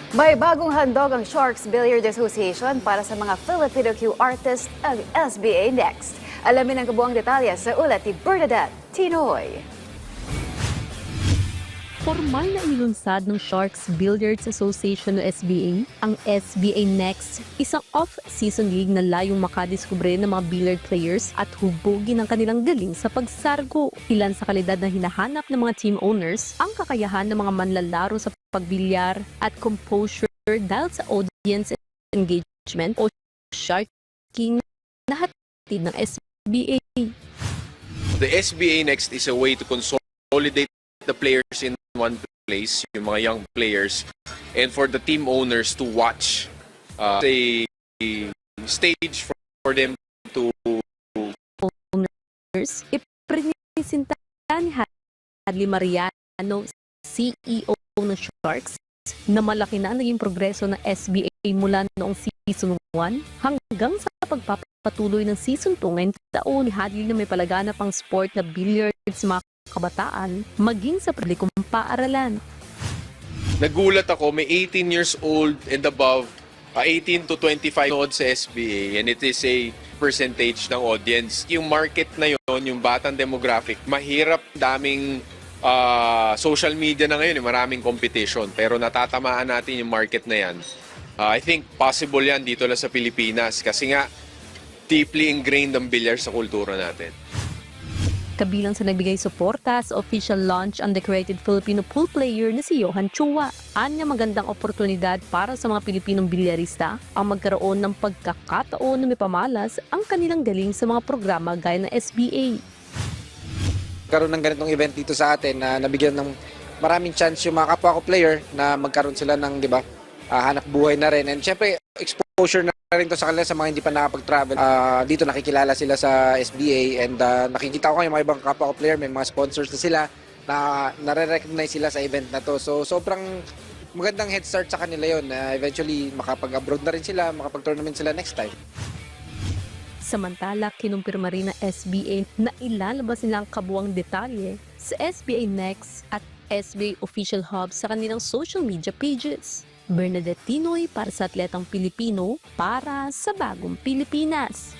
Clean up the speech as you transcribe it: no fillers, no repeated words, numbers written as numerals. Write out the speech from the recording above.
May bagong handog ang Sharks Billiard Association para sa mga Filipino Q artists ang SBA Next. Alamin ang kabuang detalye sa ulat ni Bernadette Tinoy. Formal na inilunsad ng Sharks Billiards Association o SBA ang SBA Next, isang off-season league na layong makadiskubre ng mga billiard players at hubugin ang kanilang galing sa pagsargo. Ilan sa kalidad na hinahanap ng mga team owners ang kakayahan ng mga manlalaro sa pagbilyar at composure dahil sa audience engagement o sharking na hatid ng SBA. The SBA Next is a way to consolidate the players in one place, yung mga young players, and for the team owners to watch a stage for them to owners. Ipresenta ni Hadley Mariano, CEO ng Sharks, na malaki na ang naging progreso ng SBA mula noong season 1 hanggang sa pagpapatuloy ng season 2 ngayong taon. Ni Hadley na may palaganap ang sport na billiards mga kabataan maging sa publikong paaralan. Nagulat ako, may 18 years old and above, 18 to 25 nood sa SBA, and it is a percentage ng audience. Yung market na yon, yung batang demographic, mahirap, daming social media na ngayon, maraming competition, pero natatamaan natin yung market na yan. I think possible yan dito lang sa Pilipinas kasi nga deeply ingrained ang bilyar sa kultura natin. Kabilang sa nagbigay suporta sa official launch ang decorated Filipino pool player na si Johan Chua. Anya magandang oportunidad para sa mga Pilipinong bilyarista ang magkaroon ng pagkakataon na may pamalas ang kanilang galing sa mga programa gaya ng SBA. Karoon ng ganitong event dito sa atin na nabigyan ng maraming chance yung mga kapwa ko player na magkaroon sila ng, di ba, hanap buhay na rin. And syempre, exposure na rin to sa kanila sa mga hindi pa nakapag-travel. Dito nakikilala sila sa SBA and nakikita ko yung mga ibang kapwa ko player, may mga sponsors na sila na nare-recognize sila sa event na to. So sobrang magandang head start sa kanila yon na eventually makapag-abroad na rin sila, makapag-tournament sila next time. Samantala, kinumpirma rin ng SBA na ilalabas nila ang kabuang detalye sa SBA Next at SBA Official Hub sa kanilang social media pages. Bernadette Tinoy para sa Atletang Pilipino para sa Bagong Pilipinas.